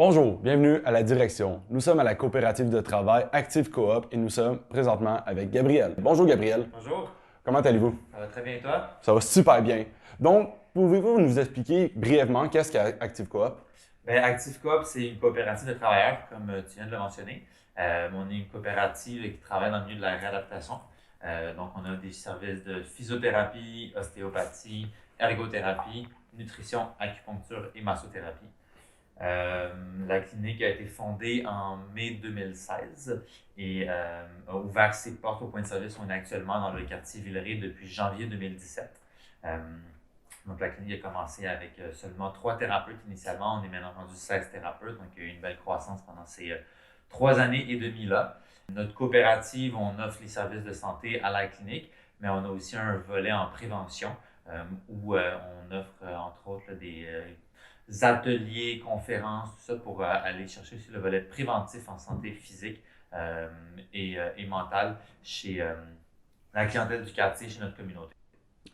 Bonjour, bienvenue à la direction. Nous sommes à la coopérative de travail Active Coop et nous sommes présentement avec Gabriel. Bonjour Gabriel, Bonjour, comment allez-vous? ça va très bien et toi? Ça va super bien. Donc, pouvez-vous nous expliquer brièvement qu'est-ce qu'Active Coop? Active Coop, c'est une coopérative de travailleurs, comme tu viens de le mentionner. On est une coopérative qui travaille dans le milieu de la réadaptation. Donc, on a des services de physiothérapie, ostéopathie, ergothérapie, nutrition, acupuncture et massothérapie. La clinique a été fondée en mai 2016 et a ouvert ses portes au point de service où on est actuellement dans le quartier Villeray depuis janvier 2017. Euh, donc, la clinique a commencé avec seulement 3 thérapeutes initialement. On est maintenant rendu 16 thérapeutes, donc il y a eu une belle croissance pendant ces 3 années et demie là. Notre coopérative, on offre les services de santé à la clinique, mais on a aussi un volet en prévention où on offre entre autres là, des ateliers, conférences, tout ça pour aller chercher aussi le volet préventif en santé physique et mentale chez la clientèle du quartier, chez notre communauté.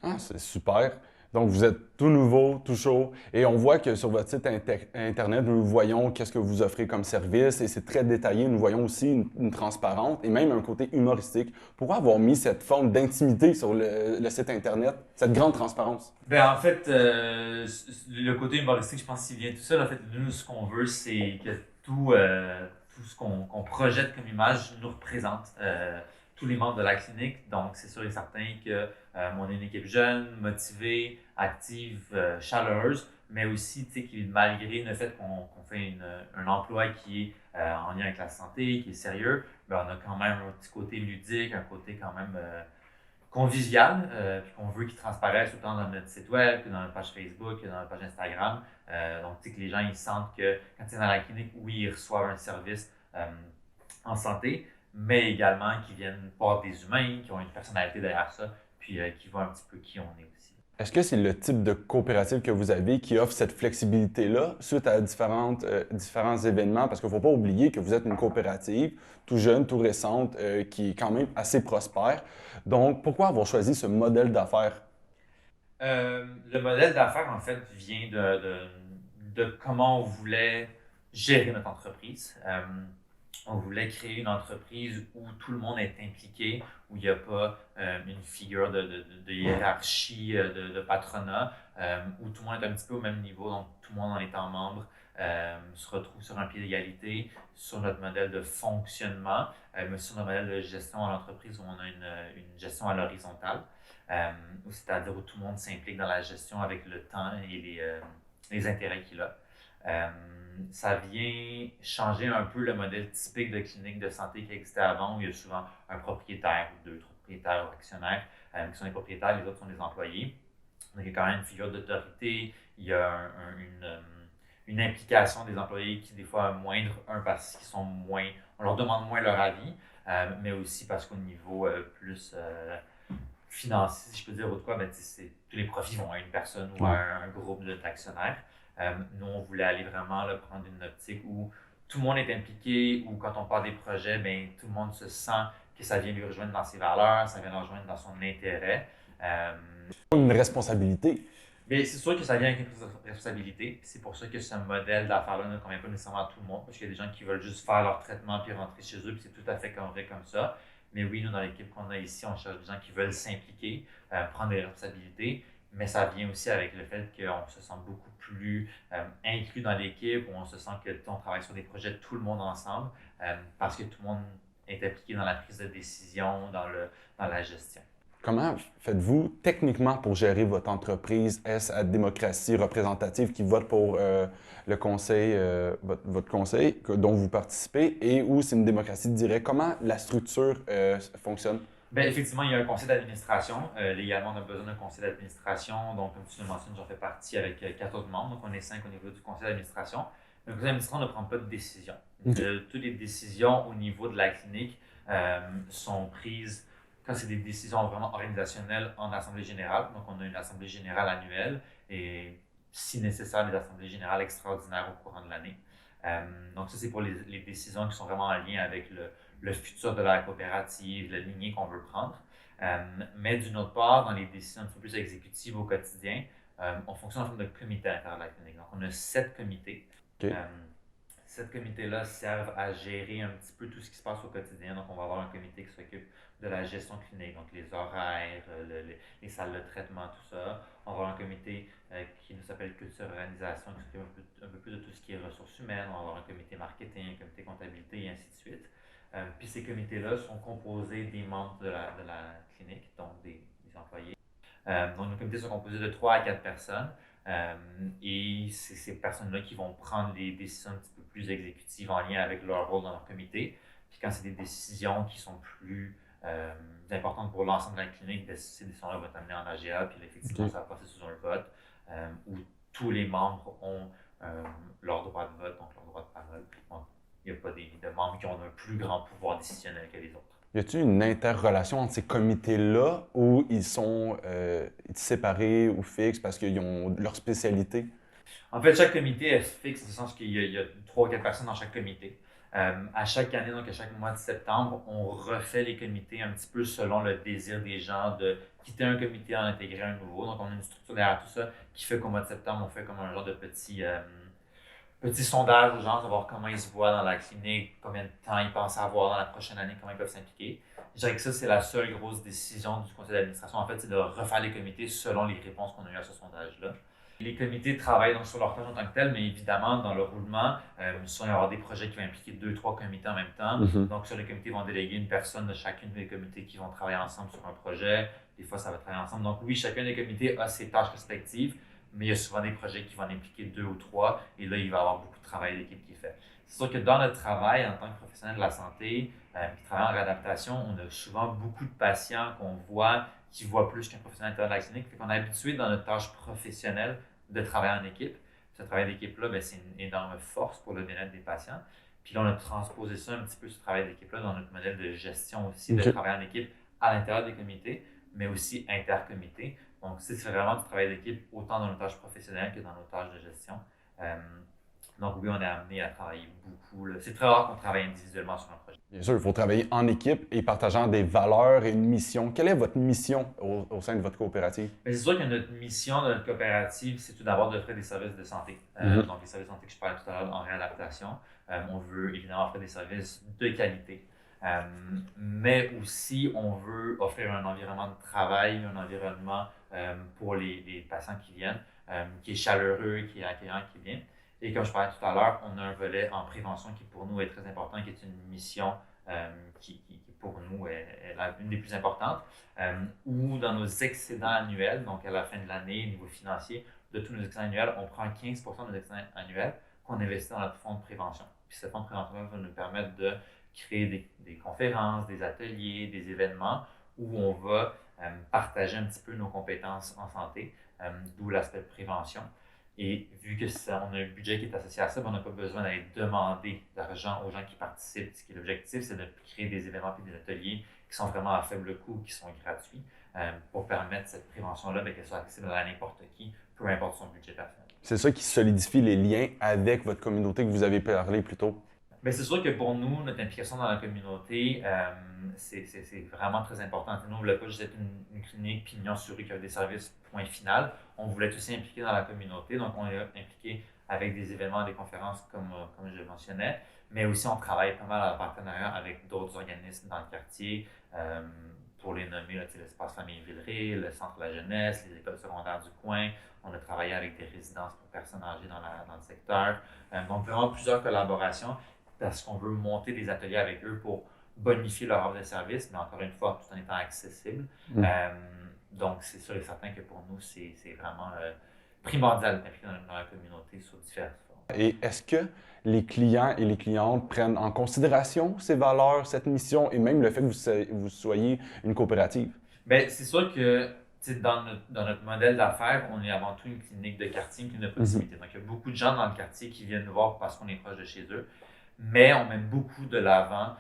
Ah, c'est super. Donc, vous êtes tout nouveau, tout chaud et on voit que sur votre site Internet, nous voyons qu'est-ce que vous offrez comme service et c'est très détaillé. Nous voyons aussi une transparence et même un côté humoristique. Pourquoi avoir mis cette forme d'intimité sur le site Internet, cette grande transparence? En fait, le côté humoristique, je pense qu'il vient tout seul. En fait, nous, ce qu'on veut, c'est que tout ce qu'on projette comme image nous représente tous les membres de la clinique. Donc, c'est sûr et certain que on est une équipe jeune, motivée, active, chaleureuse, mais aussi, tu sais, qui, malgré le fait qu'on fait un emploi qui est en lien avec la santé, qui est sérieux, ben, on a quand même un petit côté ludique, un côté quand même convivial, puis qu'on veut qu'il transparaisse autant dans notre site web que dans notre page Facebook, que dans notre page Instagram. Donc, tu sais, que les gens ils sentent que quand ils sont dans la clinique, oui, ils reçoivent un service en santé, mais également qu'ils viennent voir des humains, qui ont une personnalité derrière ça, puis qui voient un petit peu qui on est aussi. Est-ce que c'est le type de coopérative que vous avez qui offre cette flexibilité-là suite à différents événements? Parce qu'il ne faut pas oublier que vous êtes une coopérative tout jeune, tout récente, qui est quand même assez prospère. Donc, pourquoi avoir choisi ce modèle d'affaires? Le modèle d'affaires, en fait, vient de comment on voulait gérer notre entreprise. On voulait créer une entreprise où tout le monde est impliqué, où il n'y a pas une figure de hiérarchie, de patronat, où tout le monde est un petit peu au même niveau, donc tout le monde en étant membre se retrouve sur un pied d'égalité, sur notre modèle de fonctionnement, mais sur notre modèle de gestion à l'entreprise où on a une gestion à l'horizontale, c'est-à-dire où tout le monde s'implique dans la gestion avec le temps et les intérêts qu'il a. Ça vient changer un peu le modèle typique de clinique de santé qui existait avant, où il y a souvent un propriétaire, deux, trois propriétaires ou actionnaires qui sont les propriétaires, les autres sont les employés. Donc, il y a quand même une figure d'autorité, il y a une implication des employés qui, des fois, est moindre, parce qu'ils sont moins, on leur demande moins leur avis, mais aussi parce qu'au niveau plus financier, si je peux dire, ou de quoi, tous les profits vont à une personne ou à Ouais. un groupe d'actionnaires. Nous, on voulait aller vraiment là, prendre une optique où tout le monde est impliqué, où quand on parle des projets, ben, tout le monde se sent que ça vient lui rejoindre dans ses valeurs, ça vient le rejoindre dans son intérêt. Euh, Une responsabilité. mais c'est sûr que ça vient avec une responsabilité. C'est pour ça que ce modèle d'affaires-là ne convient pas nécessairement à tout le monde, parce qu'il y a des gens qui veulent juste faire leur traitement puis rentrer chez eux, puis c'est tout à fait correct comme ça. Mais oui, nous, dans l'équipe qu'on a ici, on cherche des gens qui veulent s'impliquer, prendre des responsabilités, mais ça vient aussi avec le fait qu'on se sent beaucoup plus inclus dans l'équipe, où on se sent que on travaille sur des projets tout le monde ensemble, parce que tout le monde est impliqué dans la prise de décision, dans la gestion. Comment faites-vous techniquement pour gérer votre entreprise? Est-ce à démocratie représentative qui vote pour le conseil, votre conseil dont vous participez et ou c'est une démocratie directe? Comment la structure fonctionne? Effectivement, il y a un conseil d'administration. Légalement, on a besoin d'un conseil d'administration. Donc, comme tu le mentionnes, j'en fais partie avec 4 autres membres. Donc, on est 5 au niveau du conseil d'administration. Le conseil d'administration ne prend pas de décision. OK. Toutes les décisions au niveau de la clinique sont prises quand c'est des décisions vraiment organisationnelles en assemblée générale. Donc, on a une assemblée générale annuelle et, si nécessaire, des assemblées générales extraordinaires au courant de l'année. Donc, ça, c'est pour les décisions qui sont vraiment en lien avec le futur de la coopérative, la lignée qu'on veut prendre. Mais d'une autre part, dans les décisions un peu plus exécutives au quotidien, on fonctionne en forme de comité à l'intérieur de la clinique. Donc, on a 7 comités. OK. Euh, Cette comité-là servent à gérer un petit peu tout ce qui se passe au quotidien. Donc, on va avoir un comité qui s'occupe de la gestion clinique, donc les horaires, les salles de traitement, tout ça. On va avoir un comité qui nous s'appelle culture organisation, qui s'occupe un peu plus de tout ce qui est ressources humaines. On va avoir un comité marketing, un comité comptabilité et ainsi de suite. Puis ces comités-là sont composés des membres de la clinique, donc des employés. Donc, nos comités sont composés de 3 à 4 personnes. Et c'est ces personnes-là qui vont prendre les décisions un petit peu plus exécutives en lien avec leur rôle dans leur comité. Puis quand c'est des décisions qui sont plus importantes pour l'ensemble de la clinique, ces décisions-là vont être amenées en AGA, puis effectivement, OK. ça va passer sous un vote où tous les membres ont leur droit de vote, donc leur droit de parole. Donc, il n'y a pas de membres qui ont un plus grand pouvoir décisionnel que les autres. Y a-t-il une interrelation entre ces comités-là ou ils sont séparés ou fixes parce qu'ils ont leur spécialité? En fait, chaque comité est fixe, dans le sens qu'il y a 3 ou 4 personnes dans chaque comité. À chaque année, donc à chaque mois de septembre, on refait les comités un petit peu selon le désir des gens de quitter un comité et en intégrer un nouveau. Donc, on a une structure derrière tout ça qui fait qu'au mois de septembre, on fait comme un genre de petit sondage aux gens, savoir comment ils se voient dans la clinique, combien de temps ils pensent avoir dans la prochaine année, comment ils peuvent s'impliquer. Je dirais que ça, c'est la seule grosse décision du conseil d'administration. En fait, c'est de refaire les comités selon les réponses qu'on a eues à ce sondage-là. Les comités travaillent donc sur leur tâche en tant que tel, mais évidemment, dans le roulement, souvent, il va y avoir des projets qui vont impliquer 2, 3 comités en même temps. Mhm. Donc, sur les comités, ils vont déléguer une personne de chacune des comités qui vont travailler ensemble sur un projet. Des fois, ça va travailler ensemble. Donc, oui, chacun des comités a ses tâches respectives, mais il y a souvent des projets qui vont en impliquer 2 ou 3, et là, il va y avoir beaucoup de travail d'équipe qui est fait. C'est sûr que dans notre travail, en tant que professionnel de la santé, qui travaille en réadaptation, on a souvent beaucoup de patients qu'on voit qui voient plus qu'un professionnel de la clinique. Fait qu'on est habitué dans notre tâche professionnelle de travailler en équipe. Ce travail d'équipe-là, ben, c'est une énorme force pour le bien-être des patients. Puis là, on a transposé ça un petit peu, ce travail d'équipe-là, dans notre modèle de gestion aussi, de OK. travailler en équipe à l'intérieur des comités, mais aussi intercomités. Donc, c'est vraiment du travail d'équipe, autant dans nos tâches professionnelles que dans nos tâches de gestion. Euh, donc, oui, on est amené à travailler beaucoup, là. C'est très rare qu'on travaille individuellement sur un projet. Bien sûr, il faut travailler en équipe et partageant des valeurs et une mission. Quelle est votre mission au sein de votre coopérative? Mais c'est sûr que notre mission de notre coopérative, c'est tout d'abord d'offrir des services de santé. Donc, les services de santé que je parlais tout à l'heure en réadaptation. On veut évidemment offrir des services de qualité. Mais aussi, on veut offrir un environnement de travail, un environnement pour les patients qui viennent, qui est chaleureux, qui est accueillant, qui est bien. Et comme je parlais tout à l'heure, on a un volet en prévention qui pour nous est très important, qui est une mission qui pour nous est une des plus importantes, où dans nos excédents annuels, donc à la fin de l'année, au niveau financier, de tous nos excédents annuels, on prend 15% de nos excédents annuels qu'on investit dans notre fonds de prévention. Puis ce fonds de prévention va nous permettre de créer des conférences, des ateliers, des événements où on va partager un petit peu nos compétences en santé, d'où l'aspect de prévention. Et vu que on a un budget qui est associé à ça, on n'a pas besoin d'aller demander d'argent aux gens qui participent. Ce qui est l'objectif, c'est de créer des événements et des ateliers qui sont vraiment à faible coût, qui sont gratuits, pour permettre cette prévention-là, qu'elle soit accessible à n'importe qui, peu importe son budget personnel. C'est ça qui solidifie les liens avec votre communauté que vous avez parlé plus tôt. Mais c'est sûr que pour nous, notre implication dans la communauté, c'est vraiment très important. Nous, on ne voulait pas juste être une clinique pignon sur rue qui a des services point final. On voulait aussi impliquer dans la communauté. Donc, on est impliqué avec des événements, des conférences, comme je le mentionnais. Mais aussi, on travaille pas mal en partenariat avec d'autres organismes dans le quartier. Pour les nommer, l'Espace Famille Villeray, le Centre de la jeunesse, les écoles secondaires du coin. On a travaillé avec des résidences pour personnes âgées dans le secteur. Donc, vraiment plusieurs collaborations, parce qu'on veut monter des ateliers avec eux pour bonifier leur offre de service, mais encore une fois, tout en étant accessible. Donc, c'est sûr et certain que pour nous, c'est vraiment primordial d'impliquer dans la communauté sur différentes formes. Et est-ce que les clients et les clientes prennent en considération ces valeurs, cette mission et même le fait que vous soyez une coopérative? Bien, c'est sûr que dans notre modèle d'affaires, on est avant tout une clinique de quartier, une clinique de proximité. Donc, il y a beaucoup de gens dans le quartier qui viennent nous voir parce qu'on est proche de chez eux. Mais on met beaucoup de l'avant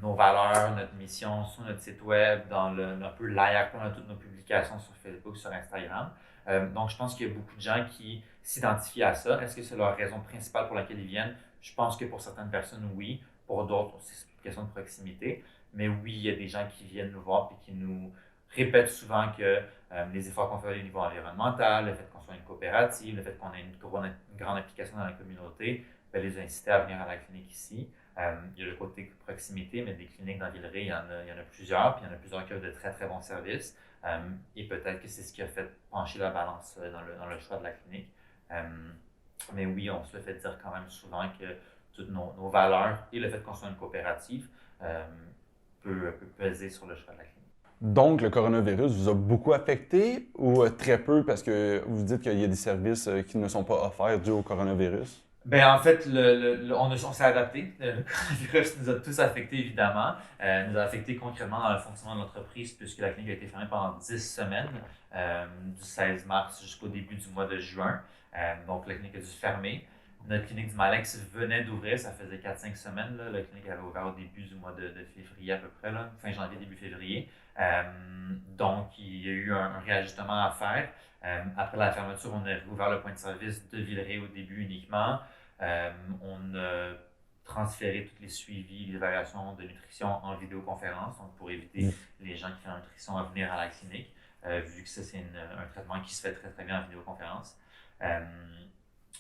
nos valeurs, notre mission sur notre site web, dans un peu l'arrière-plan de toutes nos publications sur Facebook, sur Instagram. Donc, je pense qu'il y a beaucoup de gens qui s'identifient à ça. Est-ce que c'est leur raison principale pour laquelle ils viennent? Je pense que pour certaines personnes, oui. Pour d'autres, c'est une question de proximité. Mais oui, il y a des gens qui viennent nous voir et qui nous répètent souvent que les efforts qu'on fait au niveau environnemental, le fait qu'on soit une coopérative, le fait qu'on ait une grande implication dans la communauté, les inciter à venir à la clinique ici. Il y a le côté proximité, mais des cliniques dans Villeray, il y en a plusieurs, puis il y en a plusieurs qui offrent de très, très bons services. Et peut-être que c'est ce qui a fait pencher la balance dans le choix de la clinique. Mais oui, on se le fait dire quand même souvent que toutes nos valeurs et le fait qu'on soit une coopérative peut peser sur le choix de la clinique. Donc, le coronavirus vous a beaucoup affecté ou très peu parce que vous dites qu'il y a des services qui ne sont pas offerts dû au coronavirus? Ben, en fait, on s'est adapté. Le coronavirus nous a tous affectés, évidemment. Nous a affectés concrètement dans le fonctionnement de l'entreprise, puisque la clinique a été fermée pendant 10 semaines, du 16 mars jusqu'au début du mois de juin. Donc, la clinique a dû fermer. Notre clinique du Malex venait d'ouvrir, ça faisait 4-5 semaines. Là. La clinique avait ouvert au début du mois de février à peu près, là, fin janvier, début février. Donc, il y a eu un réajustement à faire. Après la fermeture, on a rouvert le point de service de Villeray au début uniquement. On a transféré tous les suivis, les évaluations de nutrition en vidéoconférence, donc pour éviter les gens qui font la nutrition à venir à la clinique, vu que ça, c'est un traitement qui se fait très, très bien en vidéoconférence.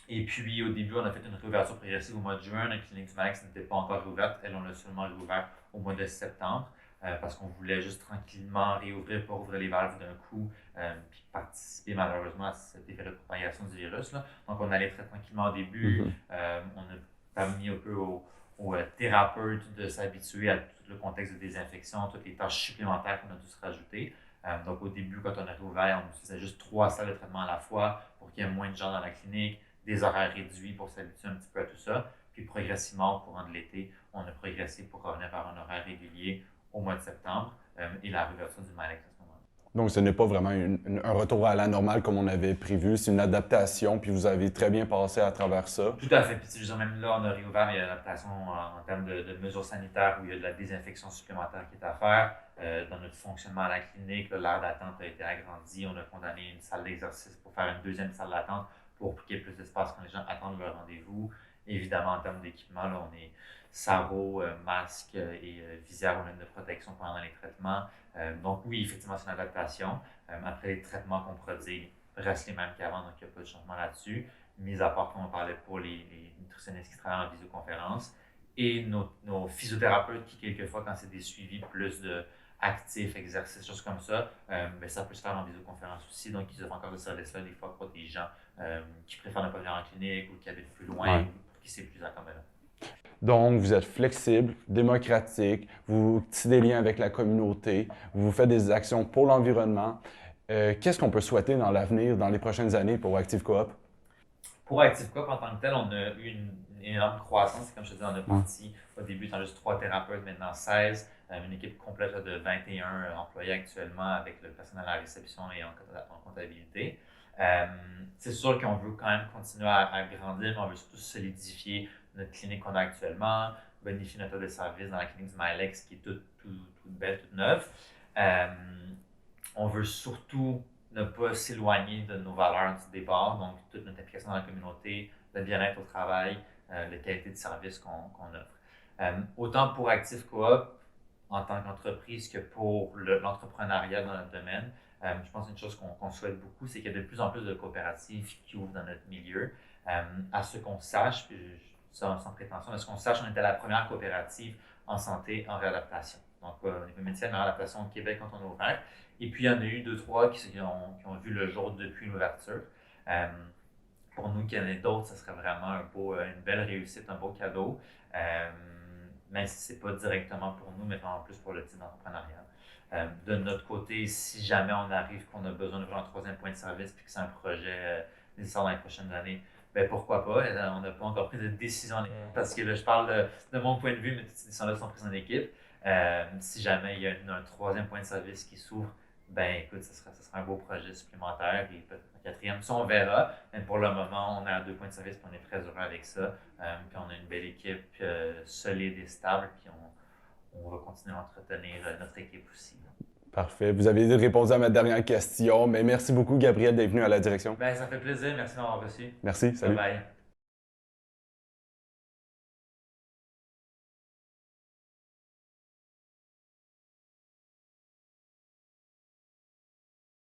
Et puis, au début, on a fait une réouverture progressive au mois de juin. La clinique du Malex n'était pas encore rouverte. Elle, on l'a seulement rouvert au mois de septembre parce qu'on voulait juste tranquillement réouvrir pour ouvrir les valves d'un coup puis participer malheureusement à cet effet de propagation du virus. Là. Donc, on allait très tranquillement au début. On a permis un peu aux thérapeutes de s'habituer à tout le contexte de désinfection, toutes les tâches supplémentaires qu'on a dû se rajouter. Donc, au début, quand on a réouvert, on utilisait juste 3 salles de traitement à la fois pour qu'il y ait moins de gens dans la clinique, des horaires réduits pour s'habituer un petit peu à tout ça. Puis progressivement, au courant de l'été, on a progressé pour revenir vers un horaire régulier au mois de septembre et la réouverture du Malex à ce moment-là. Donc, ce n'est pas vraiment un retour à la normale comme on avait prévu, c'est une adaptation, puis vous avez très bien passé à travers ça. Tout à fait. Puis, je veux dire, même là, on a réouvert, il y a une adaptation en termes de mesures sanitaires où il y a de la désinfection supplémentaire qui est à faire. Dans notre fonctionnement à la clinique, l'aire d'attente a été agrandi. On a condamné une salle d'exercice pour faire une deuxième salle d'attente pour qu'il y ait plus d'espace quand les gens attendent leur rendez-vous. Évidemment, en termes d'équipement, là, on est sarrau, masque et visière ou même de protection pendant les traitements. Donc oui, effectivement, c'est une adaptation. Après, les traitements qu'on produit restent les mêmes qu'avant, donc il n'y a pas de changement là-dessus. Mis à part qu'on parlait pour les nutritionnistes qui travaillent en visioconférence et nos physiothérapeutes qui, quelquefois, quand c'est des suivis plus de actifs, exercices, choses comme ça, ça peut se faire en visioconférence aussi. Donc, ils offrent encore ce service-là des fois pour des gens qui préfèrent ne pas venir en clinique ou qui habitent plus loin ou qui c'est plus accommodant. Donc, vous êtes flexible, démocratique, vous tissez des liens avec la communauté, vous faites des actions pour l'environnement. Qu'est-ce qu'on peut souhaiter dans l'avenir, dans les prochaines années pour Active Coop? Pour Active Coop, en tant que tel, on a eu une énorme croissance. Comme je te dis, on a parti au début étant juste 3 thérapeutes, maintenant 16. Une équipe complète de 21 employés actuellement avec le personnel à la réception et en comptabilité. C'est sûr qu'on veut quand même continuer à grandir, mais on veut surtout solidifier notre clinique qu'on a actuellement, bonifier notre offre de service dans la clinique du Malex qui est toute belle, toute neuve. On veut surtout ne pas s'éloigner de nos valeurs du départ, donc toute notre implication dans la communauté, le bien-être au travail, la qualité de service qu'on offre. Autant pour Active Coop en tant qu'entreprise que pour l'entrepreneuriat dans notre domaine, je pense qu'une chose qu'on souhaite beaucoup, c'est qu'il y a de plus en plus de coopératives qui ouvrent dans notre milieu. À ce qu'on sache, puis sans prétention, à ce qu'on sache, on était la première coopérative en santé en réadaptation. Donc, au niveau médical en réadaptation au Québec quand on a ouvert. Et puis, il y en a eu 2-3 qui ont vu le jour depuis l'ouverture. Pour nous, qu'il y en ait d'autres, ce serait vraiment une belle réussite, un beau cadeau. Même si ce n'est pas directement pour nous, mais vraiment plus pour le type d'entrepreneuriat. De notre côté, si jamais on arrive qu'on a besoin d'ouvrir un 3e point de service puis que c'est un projet nécessaire dans les prochaines années, ben pourquoi pas? On n'a pas encore pris de décision en équipe parce que là, je parle de mon point de vue, mais toutes ces décisions-là sont prises en équipe. Si jamais il y a un 3e point de service qui s'ouvre, ben écoute, ce sera un beau projet supplémentaire et peut-être un 4e, ça on verra. Mais pour le moment, on est à 2 points de service et on est très heureux avec ça. Puis on a une belle équipe solide et stable, puis on va continuer à entretenir notre équipe aussi. Parfait. Vous avez répondu à ma dernière question, mais merci beaucoup, Gabriel, d'être venu à la direction. Ben, ça fait plaisir. Merci d'avoir reçu. Merci. Salut. Bye bye.